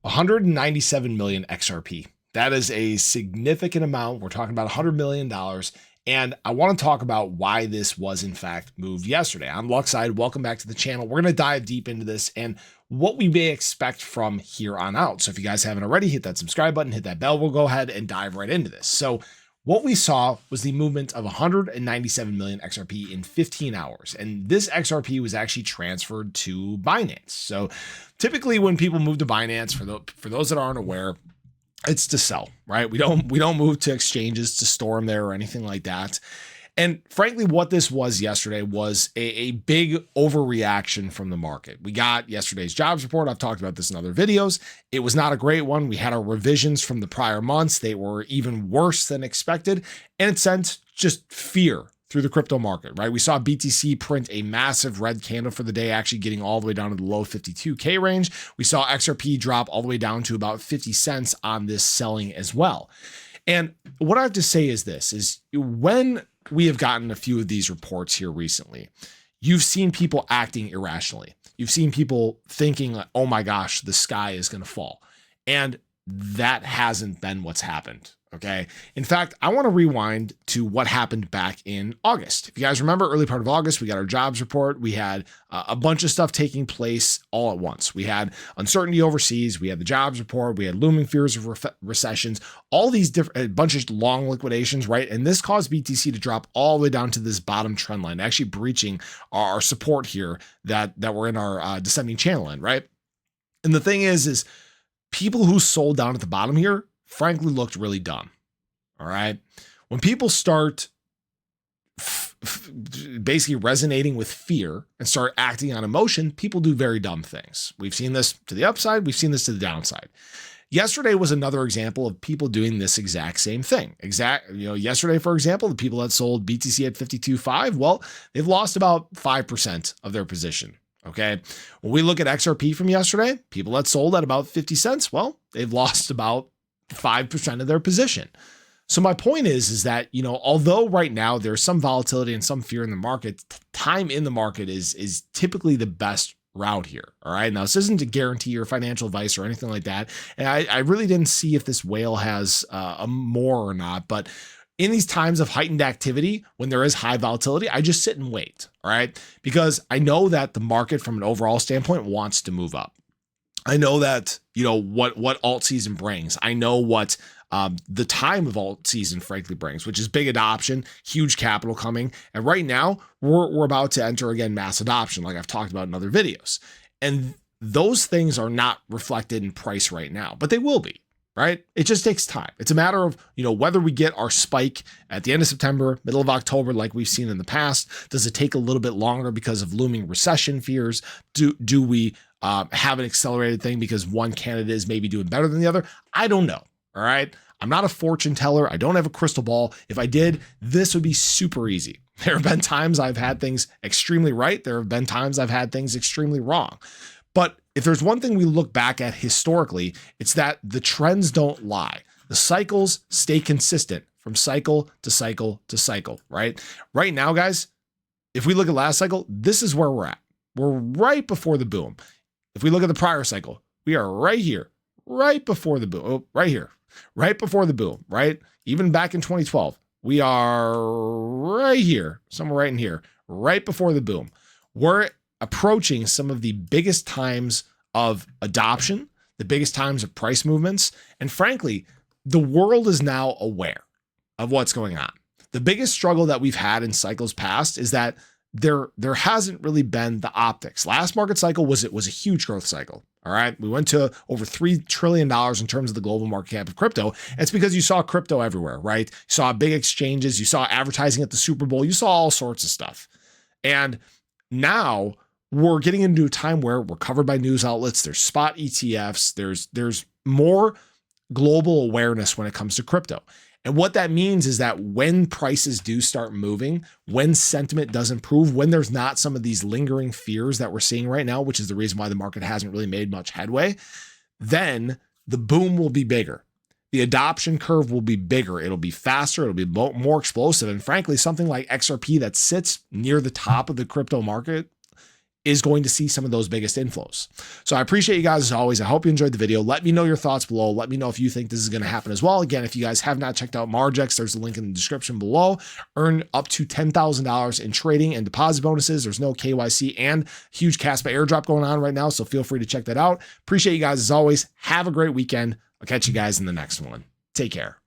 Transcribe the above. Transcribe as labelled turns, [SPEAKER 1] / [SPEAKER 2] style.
[SPEAKER 1] 197 million XRP. That is a significant amount. We're talking about $100 million. And I want to talk about why this was in fact moved yesterday. I'm Luckside. Welcome back to the channel. We're going to dive deep into this and what we may expect from here on out. So if you guys haven't already, hit that subscribe button, hit that bell. We'll go ahead and dive right into this. So what we saw was the movement of 197 million XRP in 15 hours. And this XRP was actually transferred to Binance. So typically when people move to Binance, for those that aren't aware, it's to sell, right? We don't move to exchanges to store them there or anything like that. And frankly, what this was yesterday was a big overreaction from the market. We got yesterday's jobs report. I've talked about this in other videos. It was not a great one. We had our revisions from the prior months. They were even worse than expected. And it sent just fear through the crypto market, right? We saw BTC print a massive red candle for the day, actually getting all the way down to the low 52K range. We saw XRP drop all the way down to about 50 cents on this selling as well. And what I have to say is this, is when we have gotten a few of these reports here recently, you've seen people acting irrationally. You've seen people thinking, like, oh my gosh, the sky is going to fall. And that hasn't been what's happened. Okay. In fact, I want to rewind to what happened back in August. If you guys remember, early part of August, we got our jobs report. We had a bunch of stuff taking place all at once. We had uncertainty overseas. We had the jobs report. We had looming fears of recessions, all these different, a bunch of long liquidations, right? And this caused BTC to drop all the way down to this bottom trend line, actually breaching our support here that we're in our descending channel in, right? And the thing is people who sold down at the bottom here, frankly, looked really dumb. All right. When people start basically resonating with fear and start acting on emotion, people do very dumb things. We've seen this to the upside. We've seen this to the downside. Yesterday was another example of people doing this exact same thing. Yesterday, for example, the people that sold BTC at 52.5, well, they've lost about 5% of their position. Okay. When we look at XRP from yesterday, people that sold at about 50 cents, well, they've lost about 5% of their position. So my point is that, although right now there's some volatility and some fear in the market, time in the market is typically the best route here. All right. Now, this isn't a guarantee or financial advice or anything like that. And I really didn't see if this whale has a more or not, but in these times of heightened activity, when there is high volatility, I just sit and wait. All right. Because I know that the market from an overall standpoint wants to move up. I know that, what alt season brings. I know what the time of alt season frankly brings, which is big adoption, huge capital coming. And right now we're about to enter again, mass adoption, like I've talked about in other videos. And those things are not reflected in price right now, but they will be. Right? It just takes time. It's a matter of, whether we get our spike at the end of September, middle of October, like we've seen in the past. Does it take a little bit longer because of looming recession fears? Do we have an accelerated thing because one candidate is maybe doing better than the other? I don't know. All right. I'm not a fortune teller. I don't have a crystal ball. If I did, this would be super easy. There have been times I've had things extremely right. There have been times I've had things extremely wrong. But if there's one thing we look back at historically, it's that the trends don't lie. The cycles stay consistent from cycle to cycle to cycle, right? Right now, guys, if we look at last cycle, this is where we're at. We're right before the boom. If we look at the prior cycle, we are right here, right before the boom, right here, right before the boom, right? Even back in 2012, we are right here, somewhere right in here, right before the boom. We're approaching some of the biggest times of adoption, the biggest times of price movements. And frankly, the world is now aware of what's going on. The biggest struggle that we've had in cycles past is that there hasn't really been the optics. Last market cycle was a huge growth cycle. All right. We went to over $3 trillion in terms of the global market cap of crypto. And it's because you saw crypto everywhere, right? You saw big exchanges, you saw advertising at the Super Bowl, you saw all sorts of stuff. And now we're getting into a time where we're covered by news outlets. There's spot ETFs. There's more global awareness when it comes to crypto. And what that means is that when prices do start moving, when sentiment does improve, when there's not some of these lingering fears that we're seeing right now, which is the reason why the market hasn't really made much headway, then the boom will be bigger. The adoption curve will be bigger. It'll be faster. It'll be more explosive. And frankly, something like XRP that sits near the top of the crypto market, is going to see some of those biggest inflows. So I appreciate you guys as always. I hope you enjoyed the video. Let me know your thoughts below. Let me know if you think this is going to happen as well. Again, if you guys have not checked out Margex, there's a link in the description below. Earn up to $10,000 in trading and deposit bonuses. There's no KYC and huge Caspa airdrop going on right now, so feel free to check that out. Appreciate you guys as always. Have a great weekend. I'll catch you guys in the next one. Take care.